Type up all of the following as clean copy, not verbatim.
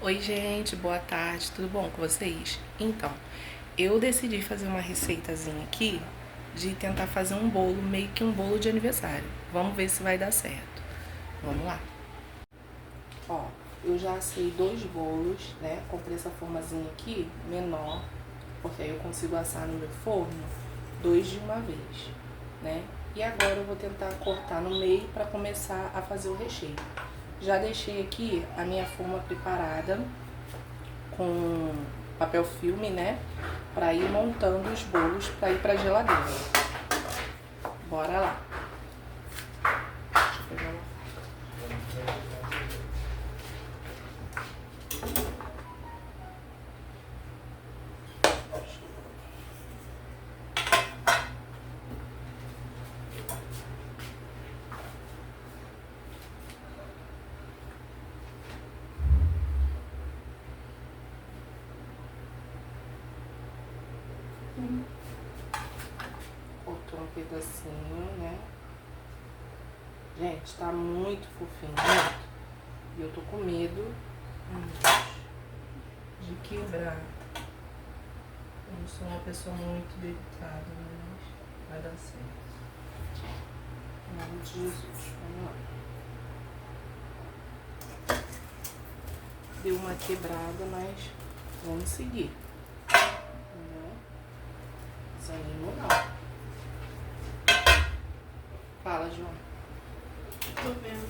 Oi gente, boa tarde, tudo bom com vocês? Então, eu decidi fazer uma receitazinha aqui de tentar fazer um bolo, meio que um bolo de aniversário. Vamos ver se vai dar certo. Vamos lá. Ó, eu já assei 2 bolos, né? Comprei essa formazinha aqui, menor, porque aí eu consigo assar no meu forno 2 de uma vez, né? E agora eu vou tentar cortar no meio para começar a fazer o recheio. Já deixei aqui a minha forma preparada com papel filme, né? Pra ir montando os bolos pra ir pra geladeira. Bora lá. Deixa eu pegar uma. Cortou um pedacinho, né? Gente, tá muito fofinho, muito. E eu tô com medo de quebrar. Eu não sou uma pessoa muito delicada, mas vai dar certo. Em nome de Jesus, vamos lá. Deu uma quebrada, mas vamos seguir. Não desanimo não. Fala, João. Tô vendo.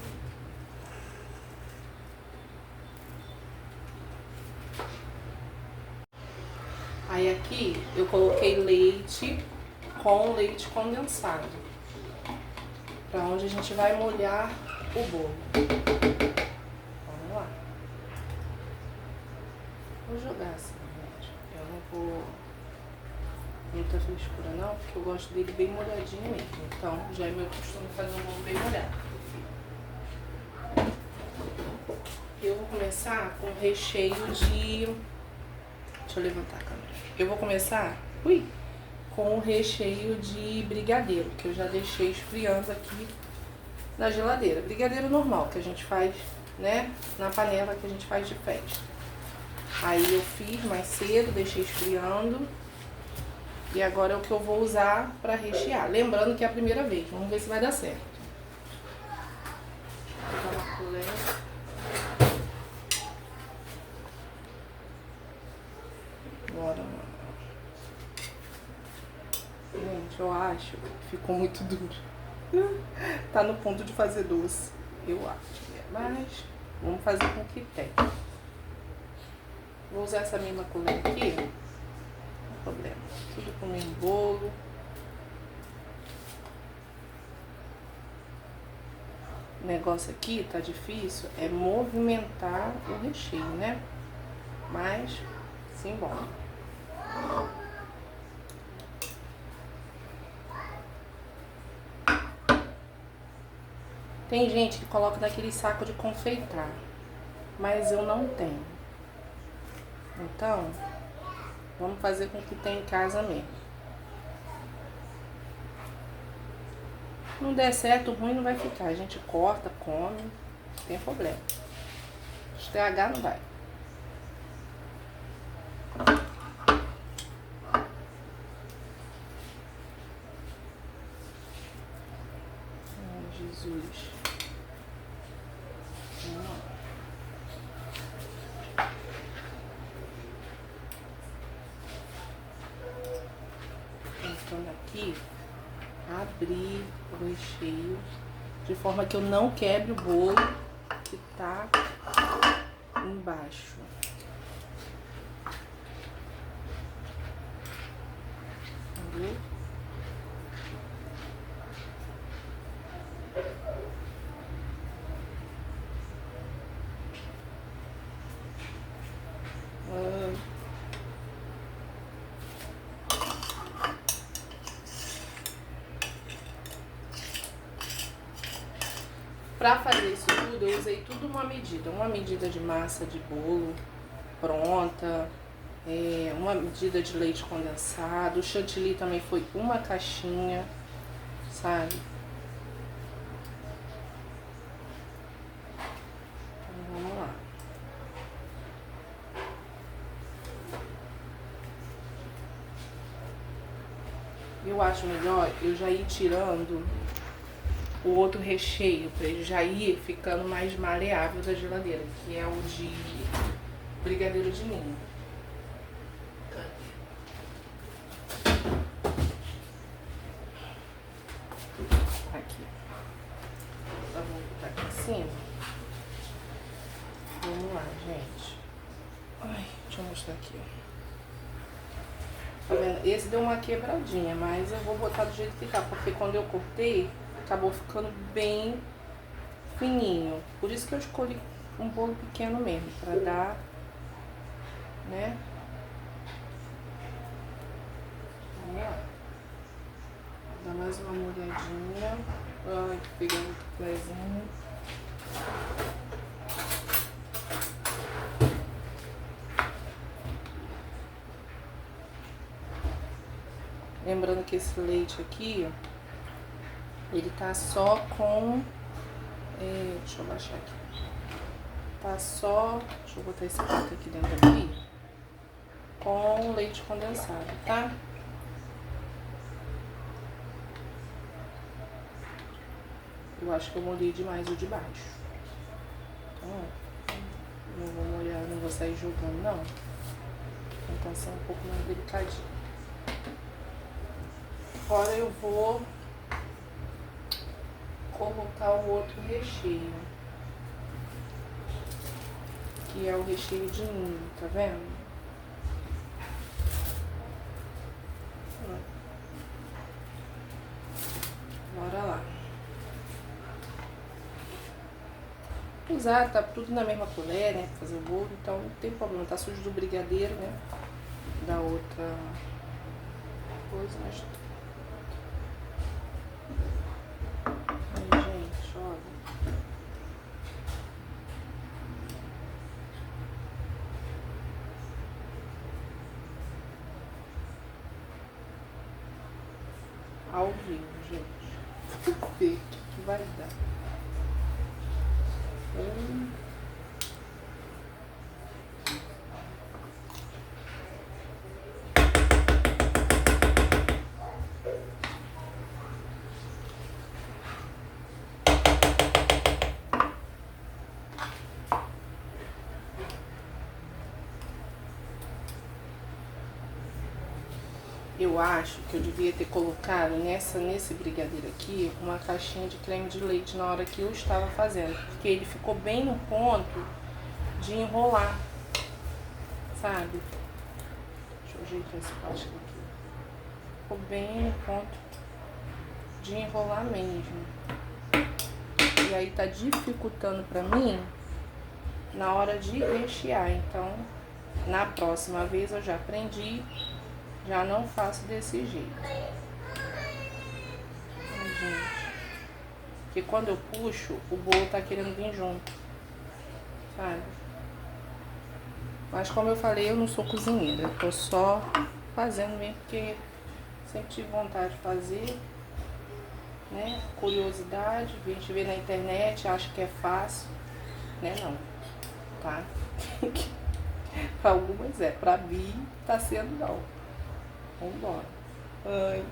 Aí aqui eu coloquei leite com leite condensado, para onde a gente vai molhar o bolo. Vamos lá. Vou jogar assim, gente. Eu não vou muita frescura não, porque eu gosto dele bem molhadinho mesmo. Então já é meu costume fazer um bolo bem molhado. Eu vou começar com recheio de... Deixa eu levantar a câmera. Eu vou começar com o recheio de brigadeiro, que eu já deixei esfriando aqui na geladeira. Brigadeiro normal, que a gente faz, né, na panela que a gente faz de festa. Aí eu fiz mais cedo, deixei esfriando. E agora é o que eu vou usar pra rechear. Lembrando que é a primeira vez, vamos ver se vai dar certo. Vou pegar uma colher. Bora, gente, eu acho que ficou muito duro. Tá no ponto de fazer doce, eu acho. Mas vamos fazer com o que tem. Vou usar essa mesma colher aqui. Não tem problema. Tudo com o mesmo bolo. O negócio aqui tá difícil, é movimentar o recheio, né? Mas, simbora. Tem gente que coloca naquele saco de confeitar, mas eu não tenho. Então, vamos fazer com o que tem em casa mesmo. Não der certo, ruim não vai ficar. A gente corta, come, não tem problema. Estragar não vai. Ai, Jesus. Vamos lá. Tentando aqui abrir o recheio de forma que eu não quebre o bolo que tá embaixo. Entendeu? Pra fazer isso tudo, eu usei tudo uma medida de massa de bolo pronta, uma medida de leite condensado, o chantilly também foi uma caixinha, sabe? Então, vamos lá. eu acho melhor eu já ir tirando o outro recheio, pra ele já ir ficando mais maleável da geladeira, que é o de brigadeiro de ninho. Aqui. Tá bom, tá aqui em cima. Vamos lá, gente. Ai, deixa eu mostrar aqui, ó. Tá vendo? Esse deu uma quebradinha, mas eu vou botar do jeito que tá, porque quando eu cortei, acabou ficando bem fininho. Por isso que eu escolhi um bolo pequeno mesmo, pra dar, né? Vamos lá. Dá mais uma molhadinha. Ai, pegar outro pezinho. Lembrando que esse leite aqui, ele tá só com... deixa eu baixar aqui. Tá só... Deixa eu botar esse prato aqui dentro aqui. Com leite condensado, tá? Eu acho que eu molhei demais o de baixo. Então, não vou molhar, não vou sair jogando, não. Então, ser um pouco mais delicadinho. Agora eu vou colocar o outro recheio, que é o recheio de ninho, tá vendo? Bora lá. Usar, tá tudo na mesma colher, né, pra fazer o bolo, então não tem problema, tá sujo do brigadeiro, né, da outra coisa, mas... Ai, gente, olha. Ao vivo, gente. Vamos ver o que vai dar. Eu acho que eu devia ter colocado nesse brigadeiro aqui uma caixinha de creme de leite na hora que eu estava fazendo, porque ele ficou bem no ponto de enrolar, sabe? Deixa eu ajeitar esse plástico aqui. Ficou bem no ponto de enrolar mesmo. E aí tá dificultando pra mim na hora de rechear. Então, na próxima vez eu já aprendi. Já não faço desse jeito. Ai, gente. Porque quando eu puxo, o bolo tá querendo vir junto. Sabe? Mas como eu falei, eu não sou cozinheira. Eu tô só fazendo mesmo porque sempre tive vontade de fazer. Né? Curiosidade. A gente vê na internet, acha que é fácil. Né? Não. Tá? Pra algumas é. Pra mim, tá sendo não. Vambora. Ai.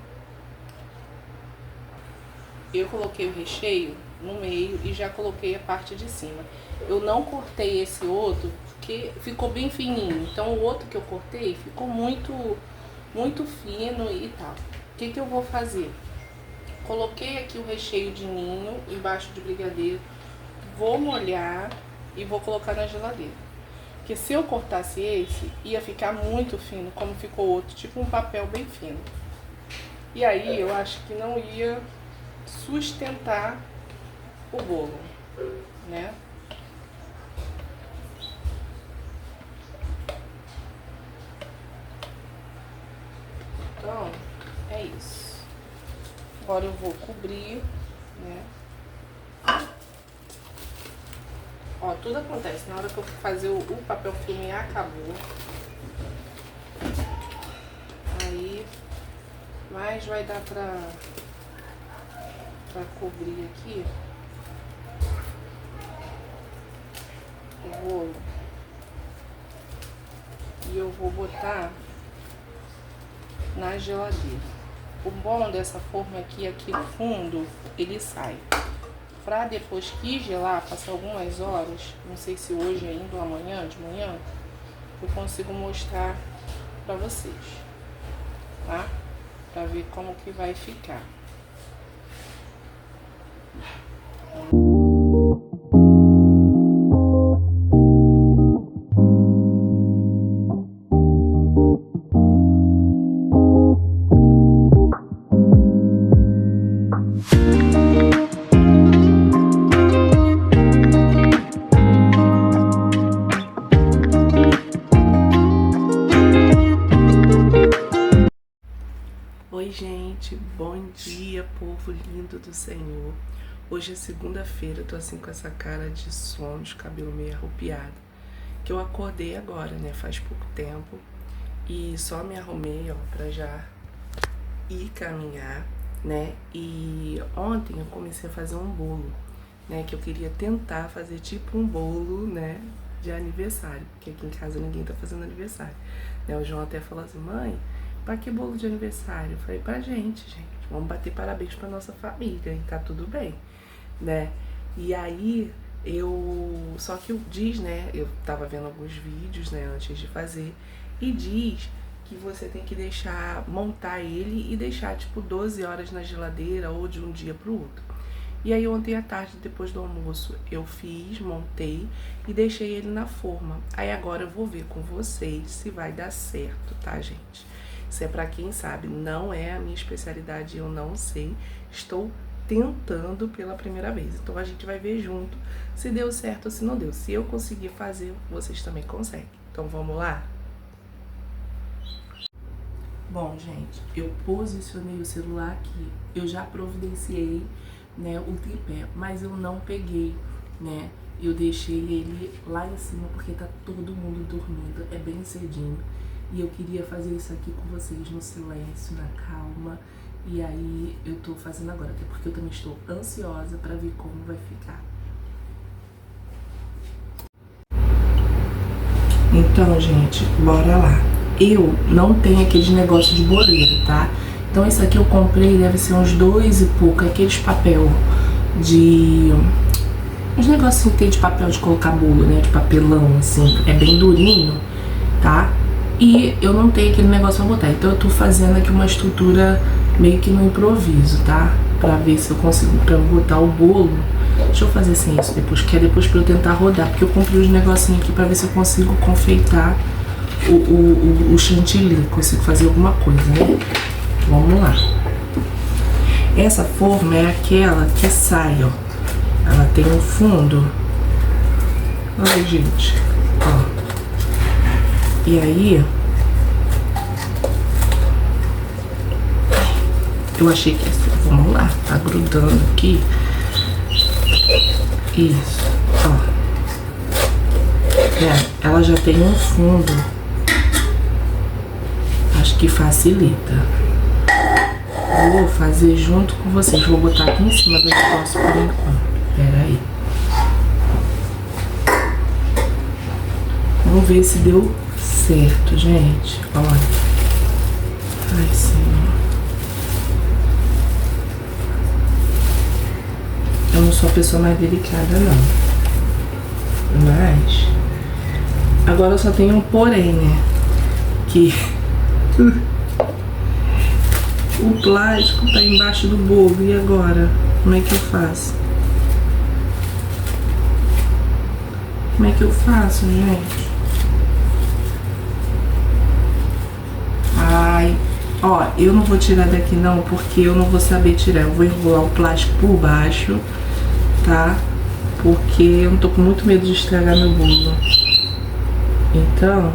Eu coloquei o recheio no meio e já coloquei a parte de cima. Eu não cortei esse outro porque ficou bem fininho. Então o outro que eu cortei ficou muito fino e tal. O que eu vou fazer? Coloquei aqui o recheio de ninho embaixo de brigadeiro. Vou molhar e vou colocar na geladeira. Porque se eu cortasse esse, ia ficar muito fino, como ficou outro, tipo um papel bem fino. E aí eu acho que não ia sustentar o bolo, né? Então, é isso. Agora eu vou cobrir, né? Ó, tudo acontece. Na hora que eu fazer o papel filme acabou. Aí, mas vai dar pra cobrir aqui o bolo. E eu vou botar na geladeira. O bom dessa forma é que aqui no fundo ele sai. Pra depois que gelar, passar algumas horas, não sei se hoje ainda ou amanhã, de manhã, eu consigo mostrar pra vocês, tá? Pra ver como que vai ficar. Oi gente, bom dia povo lindo do Senhor. Hoje é segunda-feira, eu tô assim com essa cara de sono, de cabelo meio arrupiado. Que eu acordei agora, né, faz pouco tempo. E só me arrumei, ó, pra já ir caminhar, né. E ontem eu comecei a fazer um bolo, né, que eu queria tentar fazer tipo um bolo, né, de aniversário. Porque aqui em casa ninguém tá fazendo aniversário, né. O João até falou assim, mãe, pra que bolo de aniversário? Eu falei, pra gente. Vamos bater parabéns pra nossa família e tá tudo bem, né? E aí, só que diz, né? Eu tava vendo alguns vídeos, né, antes de fazer. E diz que você tem que montar ele e deixar, tipo, 12 horas na geladeira ou de um dia pro outro. E aí, ontem à tarde, depois do almoço, eu montei e deixei ele na forma. Aí agora eu vou ver com vocês se vai dar certo, tá, gente? Isso é pra quem sabe, não é a minha especialidade, eu não sei, estou tentando pela primeira vez. Então a gente vai ver junto se deu certo ou se não deu. Se eu conseguir fazer, vocês também conseguem. Então vamos lá? Bom, gente, eu posicionei o celular aqui, eu já providenciei, né, o tripé, mas eu não peguei, né? Eu deixei ele lá em cima porque tá todo mundo dormindo, é bem cedinho. E eu queria fazer isso aqui com vocês no silêncio, na calma. E aí eu tô fazendo agora, até porque eu também estou ansiosa pra ver como vai ficar. Então, gente, bora lá. Eu não tenho aqueles negócios de boleiro, tá? Então esse aqui eu comprei, deve ser uns 2 e pouco, aqueles papel de... uns negocinhos que tem de papel de colocar bolo, né? De papelão, assim, é bem durinho, tá? E eu não tenho aquele negócio pra botar, então eu tô fazendo aqui uma estrutura meio que no improviso, tá? Pra ver se eu consigo, pra eu botar o bolo. Deixa eu fazer sem isso depois, que é depois pra eu tentar rodar, porque eu comprei uns negocinhos aqui pra ver se eu consigo confeitar o chantilly, consigo fazer alguma coisa, né? Vamos lá. Essa forma é aquela que sai, ó. Ela tem um fundo. Olha, gente, ó. E aí, eu achei que vamos lá, tá grudando aqui. Isso, ó. Ela já tem um fundo. Acho que facilita. Vou fazer junto com vocês. Vou botar aqui em cima do negócio por enquanto. Pera aí. Vamos ver se deu certo, gente. Olha. Ai, Senhor. Eu não sou a pessoa mais delicada, não. Mas... agora eu só tenho um porém, né? Que... o plástico tá embaixo do bolo. E agora? Como é que eu faço? Como é que eu faço, gente? Ai, ó, eu não vou tirar daqui não, porque eu não vou saber tirar. Eu vou enrolar o plástico por baixo, tá? Porque eu tô com muito medo de estragar meu bolo. Então,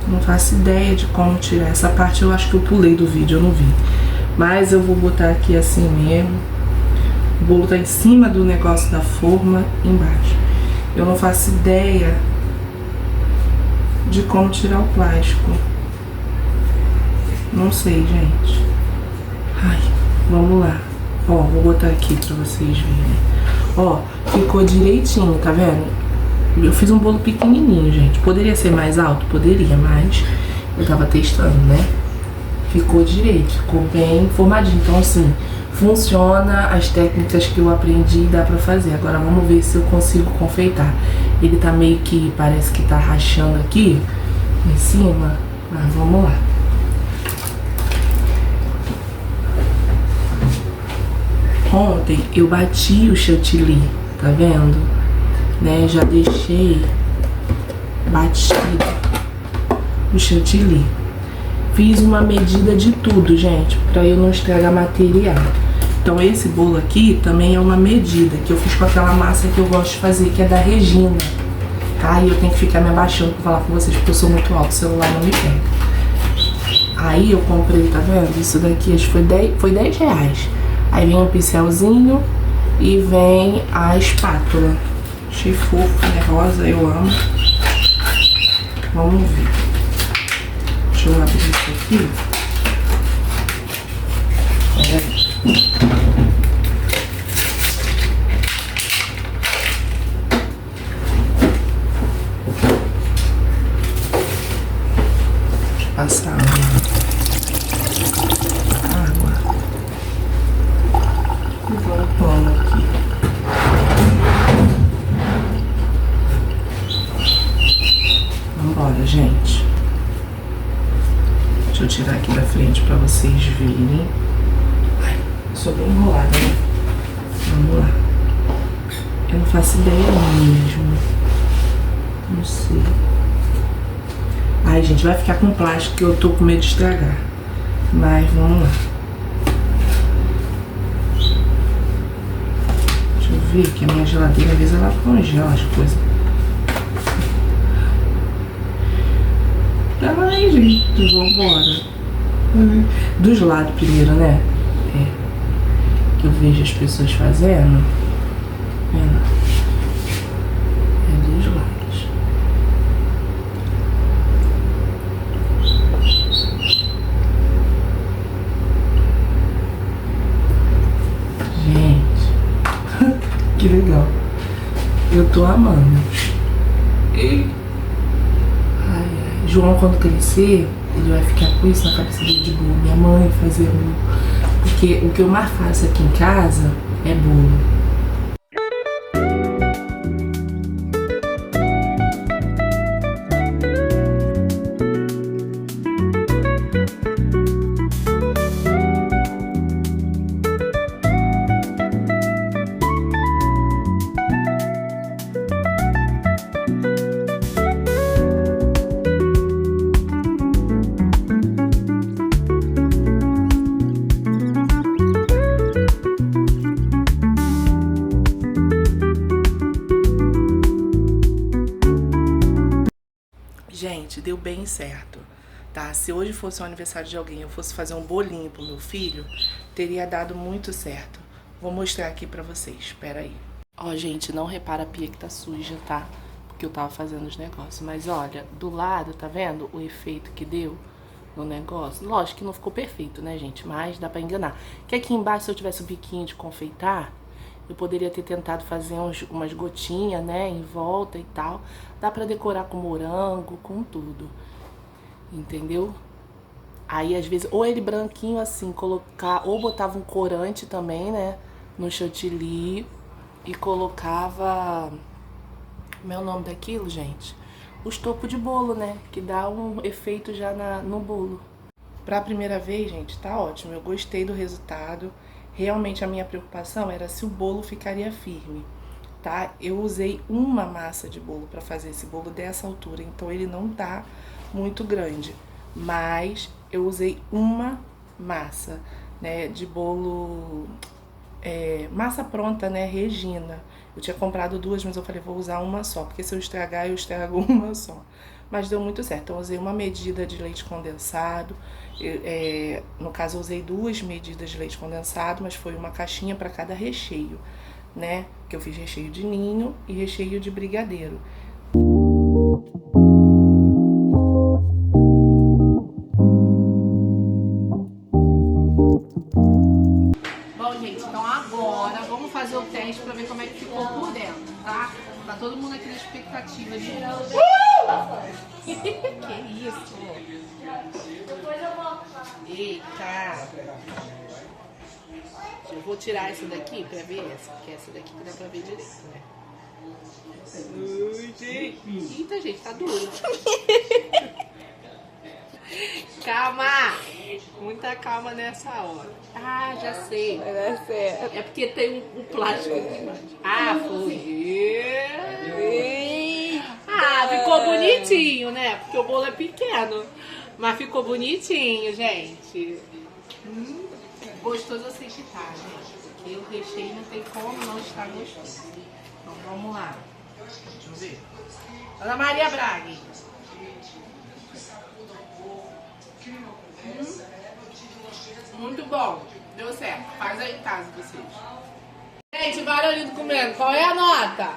não faço ideia de como tirar. Essa parte eu acho que eu pulei do vídeo, eu não vi. Mas eu vou botar aqui assim mesmo. O bolo tá em cima do negócio da forma, embaixo. Eu não faço ideia de como tirar o plástico. Não sei, gente. Ai, vamos lá. Ó, vou botar aqui pra vocês verem. Ó, ficou direitinho, tá vendo? Eu fiz um bolo pequenininho, gente. Poderia ser mais alto? Poderia, mas eu tava testando, né? ficou direito, ficou bem formadinho. Então assim, funciona, as técnicas que eu aprendi dá pra fazer. Agora vamos ver se eu consigo confeitar. Ele tá meio que, parece que tá rachando aqui em cima, mas vamos lá. Ontem eu bati o chantilly, tá vendo? Né, já deixei batido o chantilly. Fiz uma medida de tudo, gente, pra eu não estragar material. Então esse bolo aqui também é uma medida que eu fiz com aquela massa que eu gosto de fazer, que é da Regina. Tá? E eu tenho que ficar me abaixando pra falar com vocês, porque eu sou muito alto, o celular não me pega. Aí eu comprei, tá vendo? Isso daqui acho que foi 10 reais. Aí vem um pincelzinho e vem a espátula. Achei fofo, né? Rosa, eu amo. Vamos ver. Deixa eu abrir isso aqui. Deixa eu passar água. E voltando aqui. Vambora, gente. Deixa eu tirar aqui da frente pra vocês verem. Ai, sou bem enrolada, né? Vamos lá. Eu não faço ideia mesmo. Não sei. Ai, gente, vai ficar com plástico que eu tô com medo de estragar. Mas vamos lá. Deixa eu ver que a minha geladeira, às vezes, ela congela as coisas. Ai, gente, vambora. Dos lados primeiro, né? Que eu vejo as pessoas fazendo. É dos lados. Gente, que legal. Eu tô amando. João, quando crescer, ele vai ficar com isso na cabeça dele de bolo. Minha mãe fazia bolo. Porque o que eu mais faço aqui em casa é bolo. Gente, deu bem certo, tá? Se hoje fosse o aniversário de alguém, eu fosse fazer um bolinho pro meu filho, teria dado muito certo. Vou mostrar aqui pra vocês, espera aí. Ó, gente, não repara a pia que tá suja, tá? Porque eu tava fazendo os negócios. Mas olha, do lado, tá vendo o efeito que deu no negócio? Lógico que não ficou perfeito, né, gente? Mas dá pra enganar. Que aqui embaixo, se eu tivesse um biquinho de confeitar, eu poderia ter tentado fazer umas gotinhas, né, em volta e tal. Dá pra decorar com morango, com tudo. Entendeu? Aí, às vezes, ou ele branquinho assim, colocar... Ou botava um corante também, né, no chantilly. E colocava... Como é o nome daquilo, gente? Os topos de bolo, né? Que dá um efeito já no bolo. Pra primeira vez, gente, tá ótimo. Eu gostei do resultado. Realmente a minha preocupação era se o bolo ficaria firme, tá? Eu usei uma massa de bolo pra fazer esse bolo dessa altura, então ele não tá muito grande. Mas eu usei uma massa, né, de bolo... massa pronta, né, Regina. Eu tinha comprado duas, mas eu falei, vou usar uma só, porque se eu estragar, eu estrago uma só. Mas deu muito certo. Eu usei uma medida de leite condensado. No caso, eu usei 2 medidas de leite condensado, mas foi uma caixinha para cada recheio, né? Que eu fiz recheio de ninho e recheio de brigadeiro. Bom, gente, então agora vamos fazer o teste para ver como é que ficou por dentro, tá? Tá todo mundo aqui na expectativa de... Que isso? Depois eu volto lá. Eita! Eu vou tirar essa daqui pra ver essa, porque essa daqui que dá pra ver direito, né? Ui, gente. Eita, gente, tá duro. Calma! Muita calma nessa hora. Ah, já sei. Vai dar certo. É porque tem um plástico aqui embaixo. Ah, foi. Ah, ficou bonitinho, né? Porque o bolo é pequeno. Mas ficou bonitinho, gente. Gostoso assim que tá, gente. Porque o recheio não tem como não estar gostoso. Então vamos lá. Deixa eu ver. Ana Maria Braga. Muito bom. Deu certo. Faz aí em casa vocês. Gente, barulho comendo. Qual é a nota?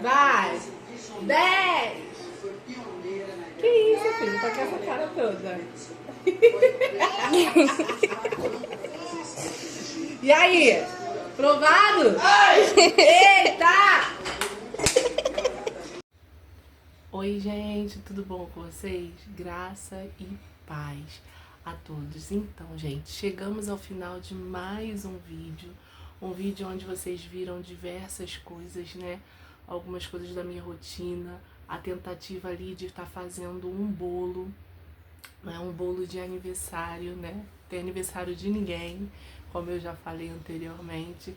Vai. 10. Que isso, filho? Tá com essa cara toda. E aí? Provado? Eita! Oi, gente, tudo bom com vocês? Graça e paz a todos. Então, gente, chegamos ao final de mais um vídeo onde vocês viram diversas coisas, né? Algumas coisas da minha rotina, a tentativa ali de estar fazendo um bolo, né? Um bolo de aniversário, né? Tem aniversário de ninguém, como eu já falei anteriormente,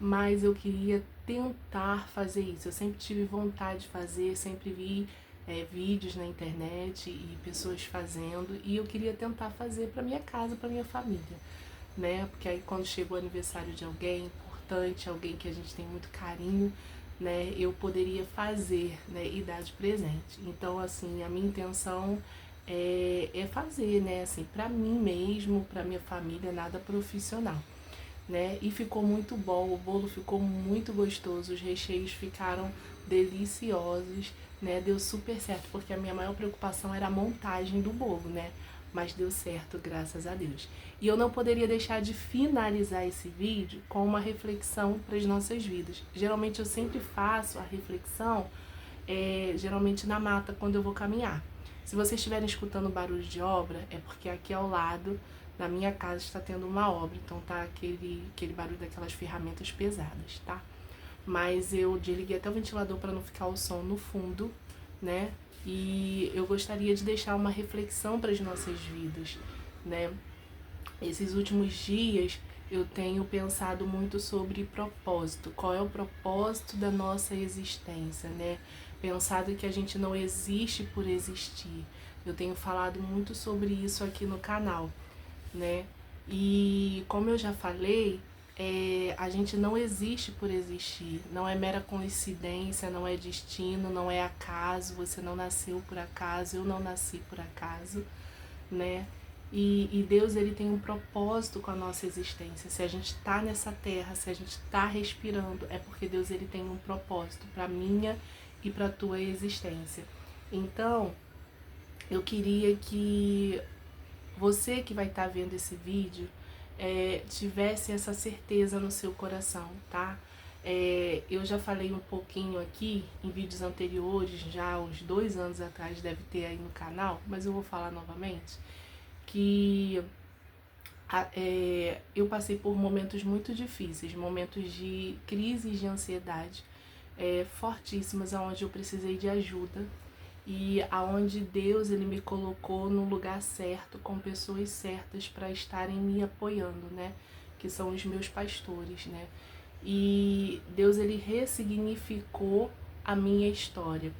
mas eu queria tentar fazer isso. Eu sempre tive vontade de fazer, sempre vi vídeos na internet e pessoas fazendo, e eu queria tentar fazer para minha casa, para minha família, né? Porque aí quando chega o aniversário de alguém importante, alguém que a gente tem muito carinho, né, eu poderia fazer, né, e dar de presente. Então, assim, a minha intenção é fazer, né, assim, para mim mesmo, para minha família, nada profissional, né? E ficou muito bom, o bolo ficou muito gostoso, os recheios ficaram deliciosos, né? Deu super certo, porque a minha maior preocupação era a montagem do bolo, né? Mas deu certo, graças a Deus. E eu não poderia deixar de finalizar esse vídeo com uma reflexão para as nossas vidas. Geralmente eu sempre faço a reflexão, geralmente na mata, quando eu vou caminhar. Se vocês estiverem escutando barulho de obra, é porque aqui ao lado da minha casa está tendo uma obra, então tá aquele barulho daquelas ferramentas pesadas, tá? Mas eu desliguei até o ventilador para não ficar o som no fundo, né? E eu gostaria de deixar uma reflexão para as nossas vidas, né? Esses últimos dias eu tenho pensado muito sobre propósito. Qual é o propósito da nossa existência, né? Pensado que a gente não existe por existir. Eu tenho falado muito sobre isso aqui no canal, né? E como eu já falei, a gente não existe por existir, não é mera coincidência, não é destino, não é acaso, você não nasceu por acaso, eu não nasci por acaso, né? E Deus, ele tem um propósito com a nossa existência. Se a gente está nessa terra, se a gente está respirando, é porque Deus, ele tem um propósito para minha e para tua existência. Então, eu queria que você que vai estar vendo esse vídeo tivesse essa certeza no seu coração, tá? Eu já falei um pouquinho aqui em vídeos anteriores, já uns 2 anos atrás, deve ter aí no canal, mas eu vou falar novamente, que eu passei por momentos muito difíceis, momentos de crises de ansiedade fortíssimas, onde eu precisei de ajuda, e aonde Deus, ele me colocou no lugar certo, com pessoas certas para estarem me apoiando, né? Que são os meus pastores, né? E Deus, ele ressignificou a minha história.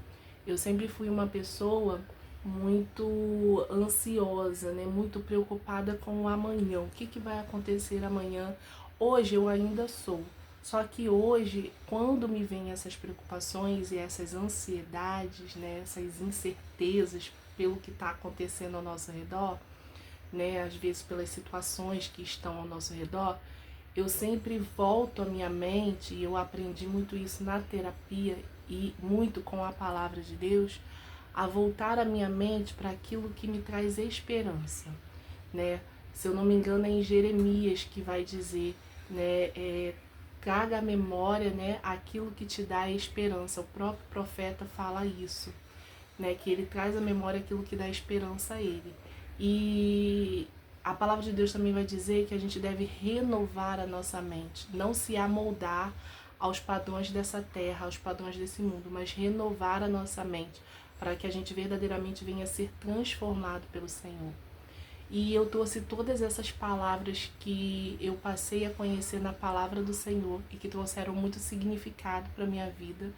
Eu sempre fui uma pessoa muito ansiosa, né? Muito preocupada com o amanhã. O que vai acontecer amanhã? Hoje eu ainda sou. Só que hoje, quando me vêm essas preocupações e essas ansiedades, né, essas incertezas pelo que está acontecendo ao nosso redor, né, às vezes pelas situações que estão ao nosso redor, eu sempre volto a minha mente, e eu aprendi muito isso na terapia e muito com a palavra de Deus, a voltar a minha mente para aquilo que me traz esperança, né? Se eu não me engano, é em Jeremias que vai dizer, né, traga à memória, né, aquilo que te dá esperança. O próprio profeta fala isso, né, que ele traz à memória aquilo que dá esperança a ele. E a palavra de Deus também vai dizer que a gente deve renovar a nossa mente, não se amoldar aos padrões dessa terra, aos padrões desse mundo, mas renovar a nossa mente, para que a gente verdadeiramente venha a ser transformado pelo Senhor. E eu trouxe todas essas palavras que eu passei a conhecer na palavra do Senhor e que trouxeram muito significado para a minha vida.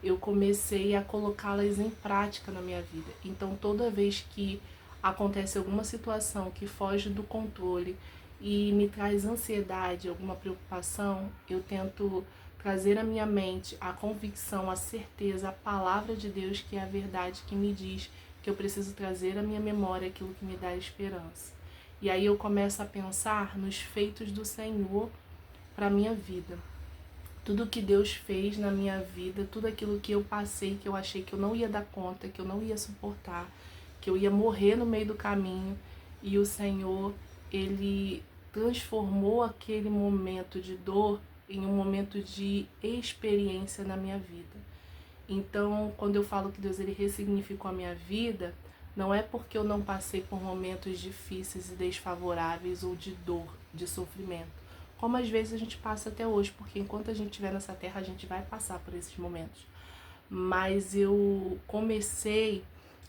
Eu comecei a colocá-las em prática na minha vida. Então, toda vez que acontece alguma situação que foge do controle e me traz ansiedade, alguma preocupação, eu tento trazer à minha mente a convicção, a certeza, a palavra de Deus, que é a verdade que me diz que eu preciso trazer à minha memória aquilo que me dá esperança. E aí eu começo a pensar nos feitos do Senhor para a minha vida. Tudo que Deus fez na minha vida, tudo aquilo que eu passei, que eu achei que eu não ia dar conta, que eu não ia suportar, que eu ia morrer no meio do caminho, e o Senhor, Ele transformou aquele momento de dor em um momento de experiência na minha vida. Então, quando eu falo que Deus ele ressignificou a minha vida, não é porque eu não passei por momentos difíceis e desfavoráveis ou de dor, de sofrimento. Como às vezes a gente passa até hoje, porque enquanto a gente estiver nessa terra, a gente vai passar por esses momentos. Mas eu comecei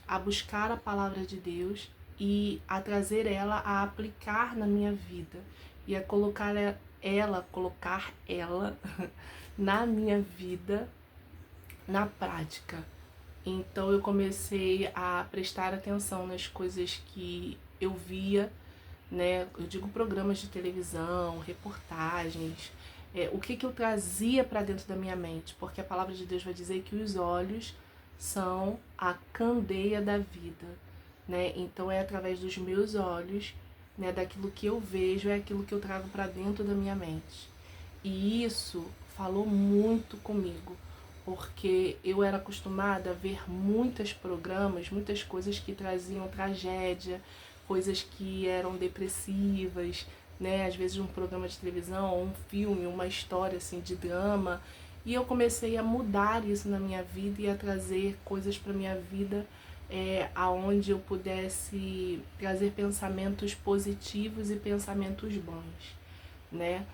a buscar a palavra de Deus e a trazer ela, a aplicar na minha vida e a colocar ela na minha vida, na prática. Então eu comecei a prestar atenção nas coisas que eu via, né? Eu digo programas de televisão, reportagens, o que eu trazia para dentro da minha mente, porque a palavra de Deus vai dizer que os olhos são a candeia da vida, né? Então é através dos meus olhos, né, daquilo que eu vejo, é aquilo que eu trago para dentro da minha mente. E isso falou muito comigo, porque eu era acostumada a ver muitos programas, muitas coisas que traziam tragédia, coisas que eram depressivas, né? Às vezes um programa de televisão, um filme, uma história assim de drama. E eu comecei a mudar isso na minha vida e a trazer coisas para minha vida, aonde eu pudesse trazer pensamentos positivos e pensamentos bons, né?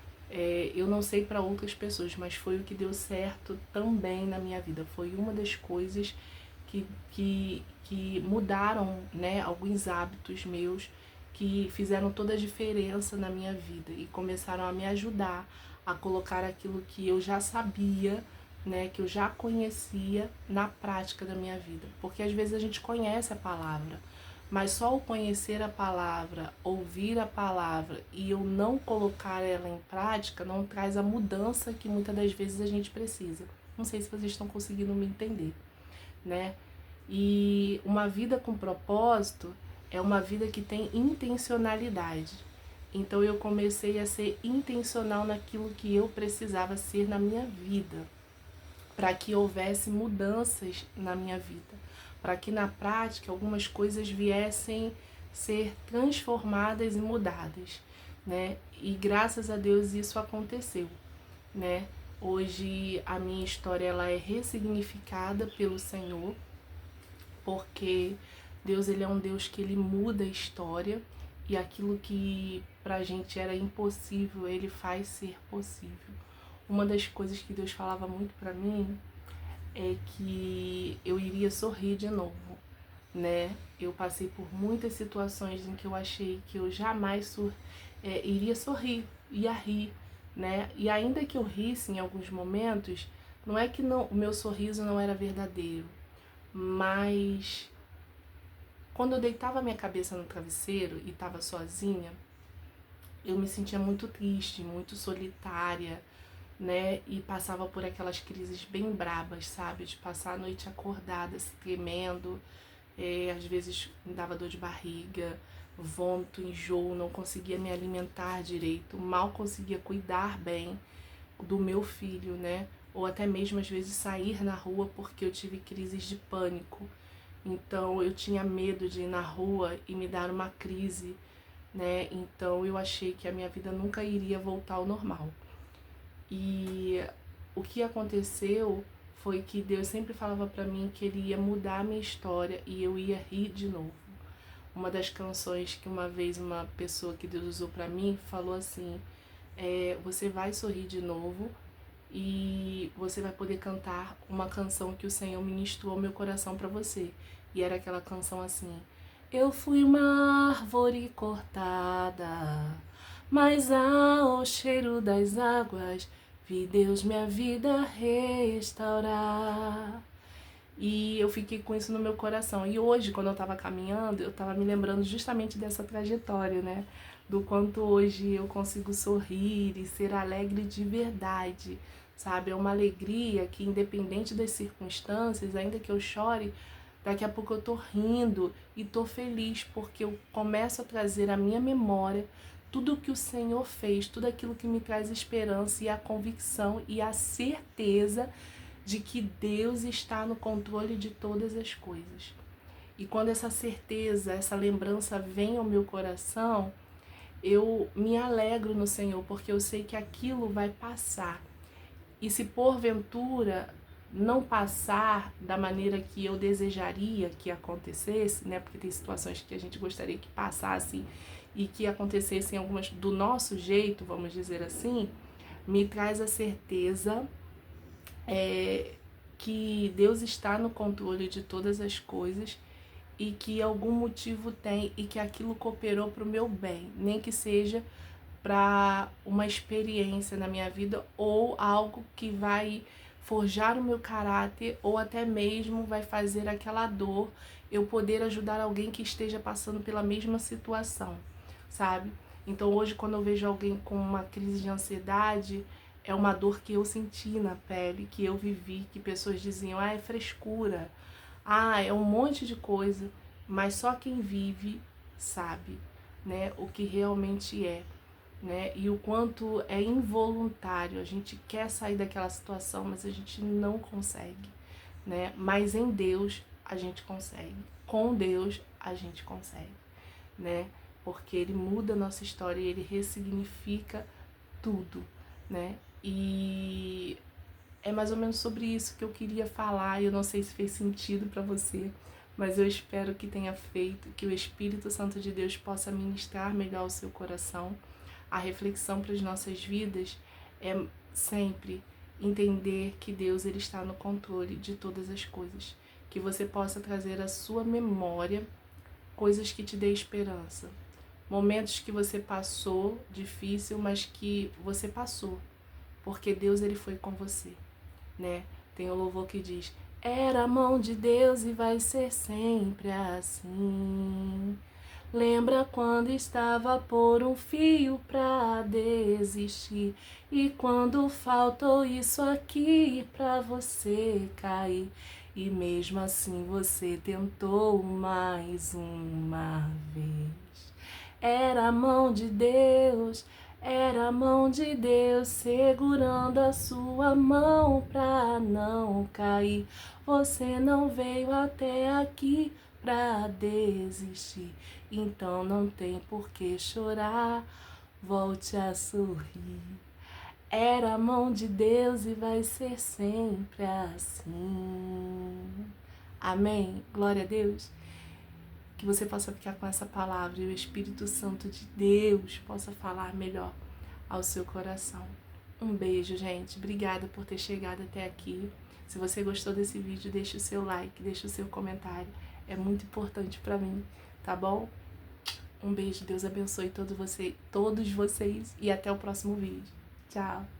Eu não sei para outras pessoas, mas foi o que deu certo também na minha vida. Foi uma das coisas que mudaram, né, alguns hábitos meus que fizeram toda a diferença na minha vida e começaram a me ajudar a colocar aquilo que eu já sabia, né, que eu já conhecia na prática da minha vida. Porque às vezes a gente conhece a palavra, mas só o conhecer a palavra, ouvir a palavra e eu não colocar ela em prática não traz a mudança que muitas das vezes a gente precisa. Não sei se vocês estão conseguindo me entender, né? E uma vida com propósito é uma vida que tem intencionalidade. Então eu comecei a ser intencional naquilo que eu precisava ser na minha vida, para que houvesse mudanças na minha vida, para que na prática algumas coisas viessem ser transformadas e mudadas, né? E graças a Deus isso aconteceu, né? Hoje a minha história ela é ressignificada pelo Senhor, porque Deus ele é um Deus que ele muda a história e aquilo que pra gente era impossível, ele faz ser possível. Uma das coisas que Deus falava muito pra mim é que eu iria sorrir de novo, né? Eu passei por muitas situações em que eu achei que eu jamais iria sorrir, ia rir, né? E ainda que eu risse em alguns momentos, não é que o meu sorriso não era verdadeiro, mas quando eu deitava minha cabeça no travesseiro e estava sozinha, eu me sentia muito triste, muito solitária, né? E passava por aquelas crises bem brabas, sabe? De passar a noite acordada, se tremendo, às vezes me dava dor de barriga, vômito, enjoo, não conseguia me alimentar direito, mal conseguia cuidar bem do meu filho, né? Ou até mesmo às vezes sair na rua porque eu tive crises de pânico. Então eu tinha medo de ir na rua e me dar uma crise, né? Então eu achei que a minha vida nunca iria voltar ao normal. E o que aconteceu foi que Deus sempre falava pra mim que Ele ia mudar a minha história e eu ia rir de novo. Uma das canções que uma vez uma pessoa que Deus usou pra mim falou assim, você vai sorrir de novo e você vai poder cantar uma canção que o Senhor ministrou ao meu coração pra você. E era aquela canção assim, eu fui uma árvore cortada, mas ao cheiro das águas vi Deus minha vida restaurar. E eu fiquei com isso no meu coração. E hoje, quando eu estava caminhando, eu estava me lembrando justamente dessa trajetória, né? Do quanto hoje eu consigo sorrir e ser alegre de verdade, sabe? É uma alegria que, independente das circunstâncias, ainda que eu chore, daqui a pouco eu tô rindo e tô feliz, porque eu começo a trazer à minha memória tudo o que o Senhor fez, tudo aquilo que me traz esperança e a convicção e a certeza de que Deus está no controle de todas as coisas. E quando essa certeza, essa lembrança vem ao meu coração, eu me alegro no Senhor, porque eu sei que aquilo vai passar. E se porventura não passar da maneira que eu desejaria que acontecesse, né? Porque tem situações que a gente gostaria que passassem e que acontecessem algumas do nosso jeito, vamos dizer assim, me traz a certeza que Deus está no controle de todas as coisas e que algum motivo tem e que aquilo cooperou para o meu bem, nem que seja para uma experiência na minha vida ou algo que vai forjar o meu caráter ou até mesmo vai fazer aquela dor eu poder ajudar alguém que esteja passando pela mesma situação, sabe? Então hoje quando eu vejo alguém com uma crise de ansiedade, é uma dor que eu senti na pele, que eu vivi, que pessoas diziam, é frescura, é um monte de coisa, mas só quem vive sabe, né, o que realmente é, né, e o quanto é involuntário, a gente quer sair daquela situação, mas a gente não consegue, né, mas em Deus a gente consegue, com Deus a gente consegue, né, porque Ele muda a nossa história e Ele ressignifica tudo, né, e é mais ou menos sobre isso que eu queria falar. Eu não sei se fez sentido para você, mas eu espero que tenha feito, que o Espírito Santo de Deus possa ministrar melhor o seu coração. A reflexão para as nossas vidas é sempre entender que Deus ele está no controle de todas as coisas. Que você possa trazer à sua memória coisas que te dê esperança. Momentos que você passou difícil, mas que você passou. Porque Deus ele foi com você, né? Tem o louvor que diz, era a mão de Deus e vai ser sempre assim. Lembra quando estava por um fio pra desistir e quando faltou isso aqui pra você cair e mesmo assim você tentou mais uma vez. Era a mão de Deus, era a mão de Deus segurando a sua mão pra não cair. Você não veio até aqui pra desistir, então não tem por que chorar, volte a sorrir. Era a mão de Deus e vai ser sempre assim. Amém? Glória a Deus. Que você possa ficar com essa palavra e o Espírito Santo de Deus possa falar melhor ao seu coração. Um beijo, gente. Obrigada por ter chegado até aqui. Se você gostou desse vídeo, deixe o seu like, deixe o seu comentário. É muito importante para mim, tá bom? Um beijo, Deus abençoe todos vocês e até o próximo vídeo. Tchau!